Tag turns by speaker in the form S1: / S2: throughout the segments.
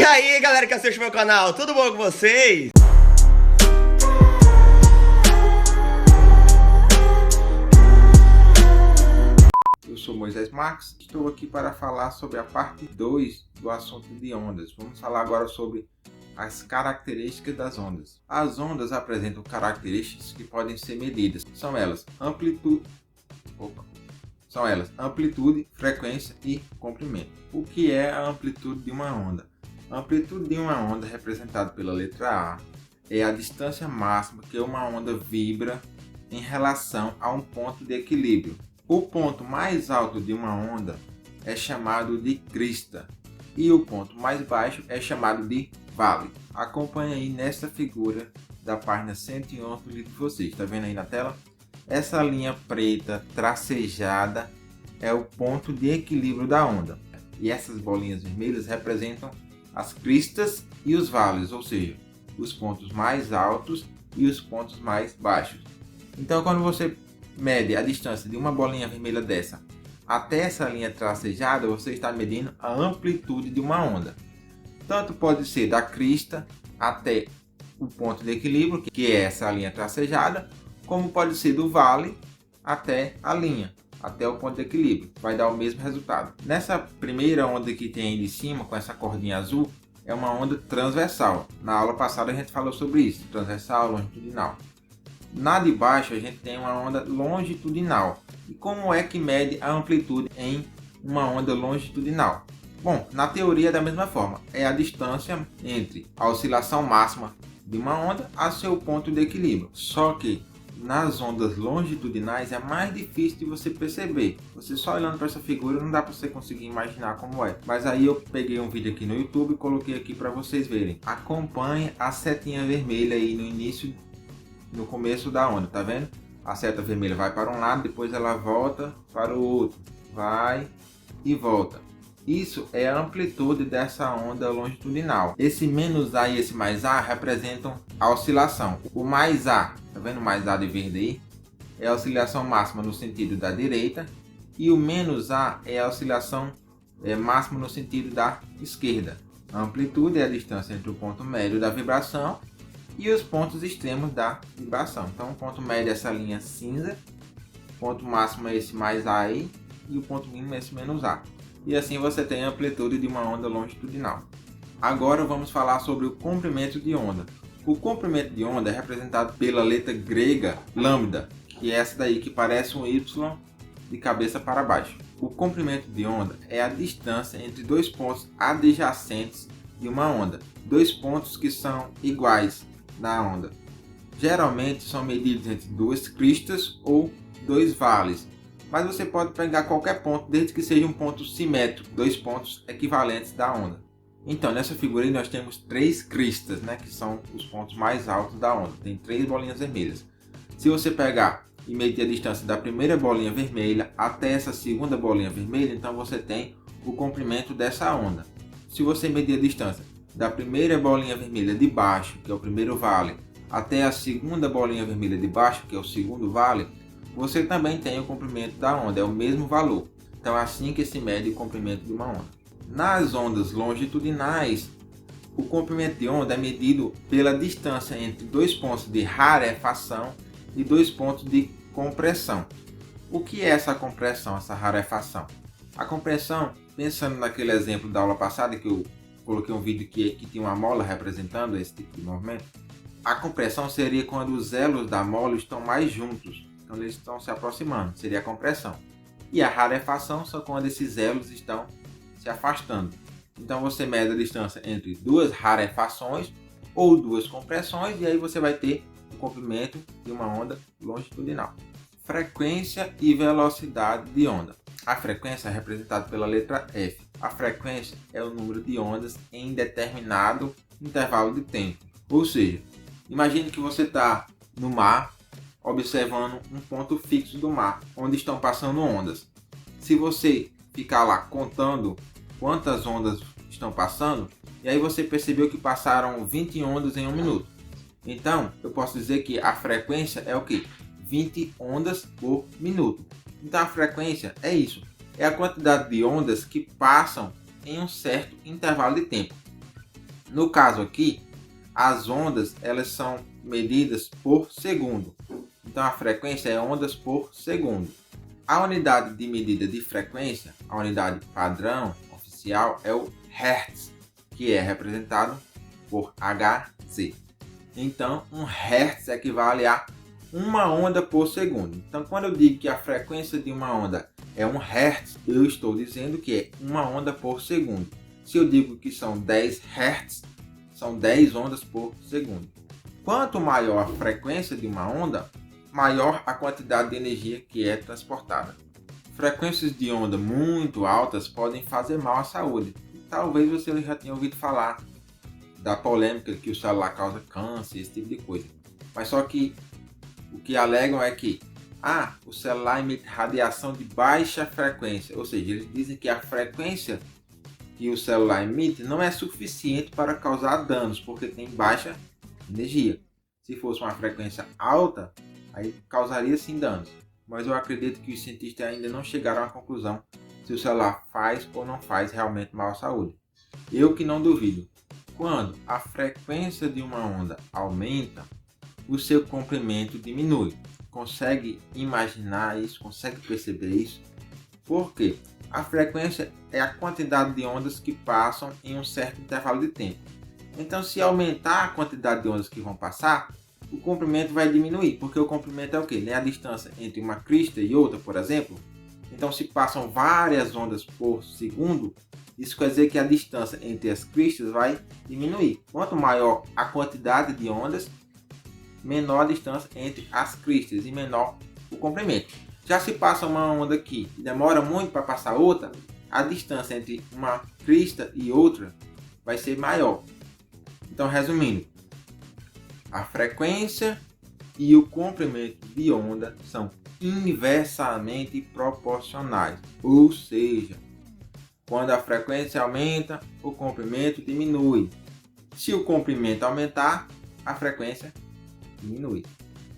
S1: aí, galera que assiste meu canal, tudo bom com vocês?
S2: Eu sou Moisés Marques, estou aqui para falar sobre a parte 2 do assunto de ondas. Vamos falar agora sobre as características das ondas. As ondas apresentam características que podem ser medidas. São elas amplitude, frequência e comprimento. O que é a amplitude de uma onda? A amplitude de uma onda, representada pela letra A, é a distância máxima que uma onda vibra em relação a um ponto de equilíbrio. O ponto mais alto de uma onda é chamado de crista e o ponto mais baixo é chamado de vale. Acompanhe aí nessa figura da página 111 do livro de vocês. Está vendo aí na tela? Essa linha preta tracejada é o ponto de equilíbrio da onda. E essas bolinhas vermelhas representam as cristas e os vales, ou seja, os pontos mais altos e os pontos mais baixos. Então, quando você mede a distância de uma bolinha vermelha dessa até essa linha tracejada, você está medindo a amplitude de uma onda. Tanto pode ser da crista até o ponto de equilíbrio, que é essa linha tracejada, como pode ser do vale até a linha, até o ponto de equilíbrio. Vai dar o mesmo resultado. Nessa primeira onda que tem aí de cima, com essa cordinha azul, é uma onda transversal. Na aula passada a gente falou sobre isso, transversal, longitudinal. Na de baixo a gente tem uma onda longitudinal. E como é que mede a amplitude em uma onda longitudinal? Bom, na teoria é da mesma forma. É a distância entre a oscilação máxima de uma onda a seu ponto de equilíbrio. Só que nas ondas longitudinais é mais difícil de você perceber. Você só olhando para essa figura não dá para você conseguir imaginar como é. Mas aí eu peguei um vídeo aqui no YouTube e coloquei aqui para vocês verem. Acompanhe a setinha vermelha aí no começo da onda, tá vendo? A seta vermelha vai para um lado, depois ela volta para o outro. Vai e volta. Isso é a amplitude dessa onda longitudinal. Esse menos A e esse mais A representam a oscilação. O mais A, tá vendo o mais A de verde aí? É a oscilação máxima no sentido da direita. E o menos A é a oscilação máxima no sentido da esquerda. A amplitude é a distância entre o ponto médio da vibração e os pontos extremos da vibração. Então o ponto médio é essa linha cinza. O ponto máximo é esse mais A aí. E o ponto mínimo é esse menos A. E assim você tem a amplitude de uma onda longitudinal. Agora vamos falar sobre o comprimento de onda. O comprimento de onda é representado pela letra grega lambda, que é essa daí que parece um Y de cabeça para baixo. O comprimento de onda é a distância entre dois pontos adjacentes de uma onda. Dois pontos que são iguais na onda. Geralmente são medidos entre duas cristas ou dois vales. Mas você pode pegar qualquer ponto, desde que seja um ponto simétrico, dois pontos equivalentes da onda. Então, nessa figura aí nós temos três cristas, né, que são os pontos mais altos da onda. Tem três bolinhas vermelhas. Se você pegar e medir a distância da primeira bolinha vermelha até essa segunda bolinha vermelha, então você tem o comprimento dessa onda. Se você medir a distância da primeira bolinha vermelha de baixo, que é o primeiro vale, até a segunda bolinha vermelha de baixo, que é o segundo vale, você também tem o comprimento da onda, é o mesmo valor. Então é assim que se mede o comprimento de uma onda. Nas ondas longitudinais, o comprimento de onda é medido pela distância entre dois pontos de rarefação e dois pontos de compressão. O que é essa compressão, essa rarefação? A compressão, pensando naquele exemplo da aula passada que eu coloquei um vídeo que tinha uma mola representando esse tipo de movimento, a compressão seria quando os elos da mola estão mais juntos. Então eles estão se aproximando, seria a compressão. E a rarefação são quando esses elos estão se afastando. Então você mede a distância entre duas rarefações ou duas compressões e aí você vai ter o comprimento de uma onda longitudinal. Frequência e velocidade de onda. A frequência é representada pela letra F. A frequência é o número de ondas em determinado intervalo de tempo. Ou seja, imagine que você está no mar observando um ponto fixo do mar, onde estão passando ondas. Se você ficar lá contando quantas ondas estão passando, e aí você percebeu que passaram 20 ondas em um minuto. Então, eu posso dizer que a frequência é o quê? 20 ondas por minuto. Então a frequência é isso. É a quantidade de ondas que passam em um certo intervalo de tempo. No caso aqui, as ondas elas são medidas por segundo. Então a frequência é ondas por segundo. A unidade de medida de frequência, a unidade padrão oficial, é o Hertz, que é representado por Hz. Então, um Hertz equivale a uma onda por segundo. Então, quando eu digo que a frequência de uma onda é 1 Hz, eu estou dizendo que é uma onda por segundo. Se eu digo que são 10 Hz, são 10 ondas por segundo. Quanto maior a frequência de uma onda, maior a quantidade de energia que é transportada. Frequências de onda muito altas podem fazer mal à saúde. Talvez você já tenha ouvido falar da polêmica que o celular causa câncer, esse tipo de coisa. Mas só que o que alegam é que o celular emite radiação de baixa frequência, ou seja, eles dizem que a frequência que o celular emite não é suficiente para causar danos, porque tem baixa energia. Se fosse uma frequência alta, aí causaria sim danos. Mas eu acredito que os cientistas ainda não chegaram à conclusão se o celular faz ou não faz realmente mal à saúde. Eu que não duvido. Quando a frequência de uma onda aumenta, o seu comprimento diminui. Consegue imaginar isso? Consegue perceber isso? Por quê? A frequência é a quantidade de ondas que passam em um certo intervalo de tempo. Então, se aumentar a quantidade de ondas que vão passar, o comprimento vai diminuir, porque o comprimento é o quê? É a distância entre uma crista e outra, por exemplo. Então, se passam várias ondas por segundo, isso quer dizer que a distância entre as cristas vai diminuir. Quanto maior a quantidade de ondas, menor a distância entre as cristas e menor o comprimento. Já se passa uma onda aqui e demora muito para passar outra, a distância entre uma crista e outra vai ser maior. Então, resumindo, a frequência e o comprimento de onda são inversamente proporcionais, ou seja, quando a frequência aumenta, o comprimento diminui. Se o comprimento aumentar, a frequência diminui.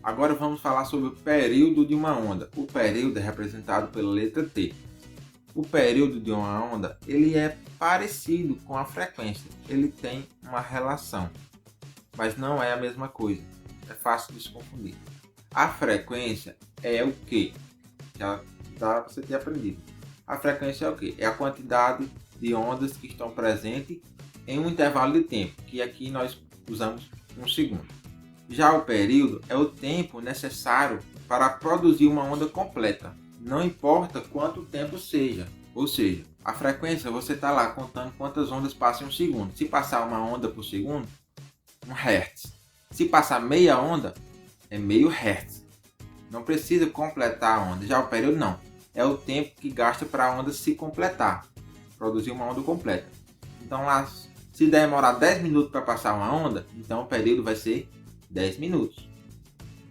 S2: Agora vamos falar sobre o período de uma onda. O período é representado pela letra T. O período de uma onda ele é parecido com a frequência. Ele tem uma relação, mas não é a mesma coisa. É fácil de se confundir. A frequência é o que? Já dá para você ter aprendido. A frequência é o que? É a quantidade de ondas que estão presentes em um intervalo de tempo, que aqui nós usamos 1 segundo. Já o período é o tempo necessário para produzir uma onda completa. Não importa quanto tempo seja. Ou seja, a frequência você está lá contando quantas ondas passam em 1 segundo. Se passar uma onda por segundo, 1 Hz. Se passar meia onda, é meio Hz. Não precisa completar a onda. Já o período não. É o tempo que gasta para a onda se completar. Produzir uma onda completa. Então lá, se demorar 10 minutos para passar uma onda, então o período vai ser 10 minutos.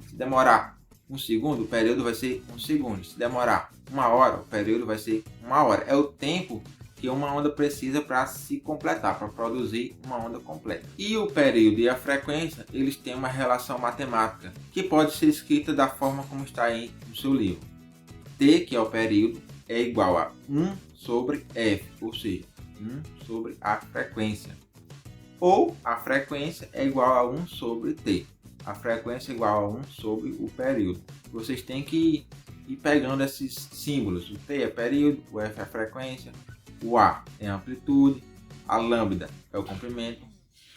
S2: Se demorar 1 segundo, o período vai ser 1 segundo. Se demorar 1 hora, o período vai ser 1 hora. É o tempo que uma onda precisa para se completar, para produzir uma onda completa. E o período e a frequência, eles têm uma relação matemática, que pode ser escrita da forma como está aí no seu livro. T, que é o período, é igual a 1 sobre F, ou seja, 1 sobre a frequência. Ou a frequência é igual a 1 sobre T. A frequência é igual a 1 sobre o período. Vocês têm que ir pegando esses símbolos. O T é período, o F é a frequência, o A é a amplitude, a lambda é o comprimento,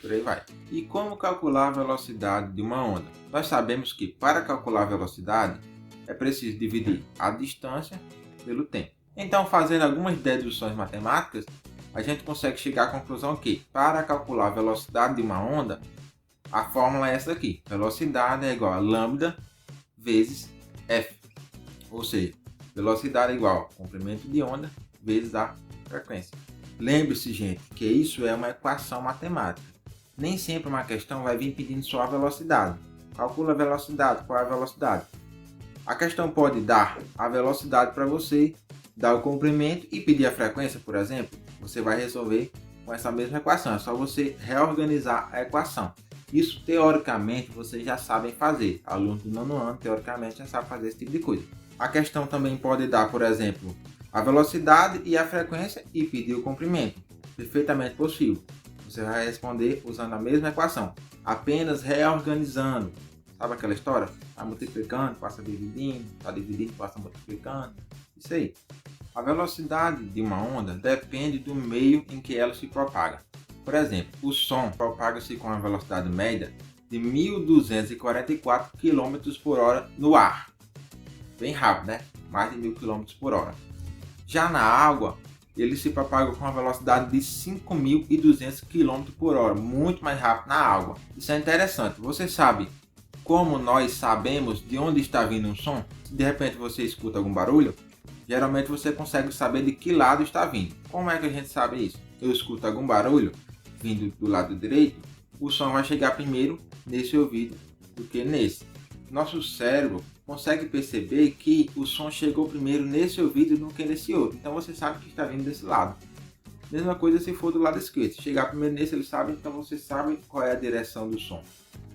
S2: por aí vai. E como calcular a velocidade de uma onda? Nós sabemos que para calcular a velocidade é preciso dividir a distância pelo tempo. Então, fazendo algumas deduções matemáticas, a gente consegue chegar à conclusão que, para calcular a velocidade de uma onda, a fórmula é essa aqui. Velocidade é igual a lambda vezes F. Ou seja, velocidade é igual a comprimento de onda vezes a frequência. Lembre-se, gente, que isso é uma equação matemática. Nem sempre uma questão vai vir pedindo só a velocidade. Calcula a velocidade. Qual é a velocidade? A questão pode dar a velocidade para você, dar o comprimento e pedir a frequência, por exemplo. Você vai resolver com essa mesma equação. É só você reorganizar a equação. Isso, teoricamente, vocês já sabem fazer. Alunos do 9º ano, teoricamente, já sabem fazer esse tipo de coisa. A questão também pode dar, por exemplo, a velocidade e a frequência e pedir o comprimento. Perfeitamente possível. Você vai responder usando a mesma equação, apenas reorganizando. Sabe aquela história? Está multiplicando, passa dividindo, está dividindo, passa multiplicando. Isso aí. A velocidade de uma onda depende do meio em que ela se propaga. Por exemplo, o som propaga-se com a velocidade média de 1.244 km por hora no ar. Bem rápido, né? Mais de 1.000 km por hora. Já na água, ele se propaga com a velocidade de 5.200 km por hora, muito mais rápido na água. Isso é interessante. Você sabe como nós sabemos de onde está vindo um som? Se de repente você escuta algum barulho, geralmente você consegue saber de que lado está vindo. Como é que a gente sabe isso? Eu escuto algum barulho vindo do lado direito, o som vai chegar primeiro nesse ouvido do que nesse. Nosso cérebro consegue perceber que o som chegou primeiro nesse ouvido do que nesse outro. Então você sabe que está vindo desse lado. Mesma coisa se for do lado esquerdo. Se chegar primeiro nesse, ele sabe, então você sabe qual é a direção do som.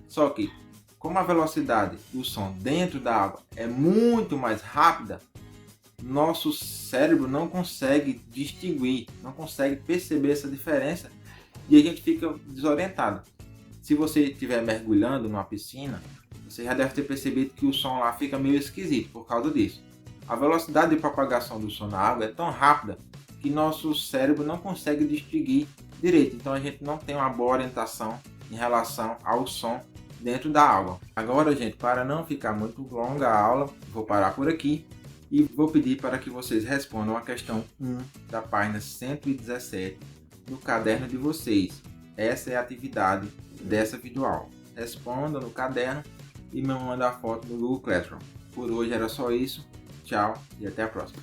S2: Só que, como a velocidade do som dentro da água é muito mais rápida, nosso cérebro não consegue distinguir, não consegue perceber essa diferença e a gente fica desorientado. Se você estiver mergulhando numa piscina, você já deve ter percebido que o som lá fica meio esquisito por causa disso. A velocidade de propagação do som na água é tão rápida que nosso cérebro não consegue distinguir direito. Então a gente não tem uma boa orientação em relação ao som dentro da água. Agora, gente, para não ficar muito longa a aula, vou parar por aqui e vou pedir para que vocês respondam a questão 1 da página 117 do caderno de vocês. Essa é a atividade dessa videoaula. Responda no caderno e me manda a foto no Google Classroom. Por hoje era só isso. Tchau e até a próxima.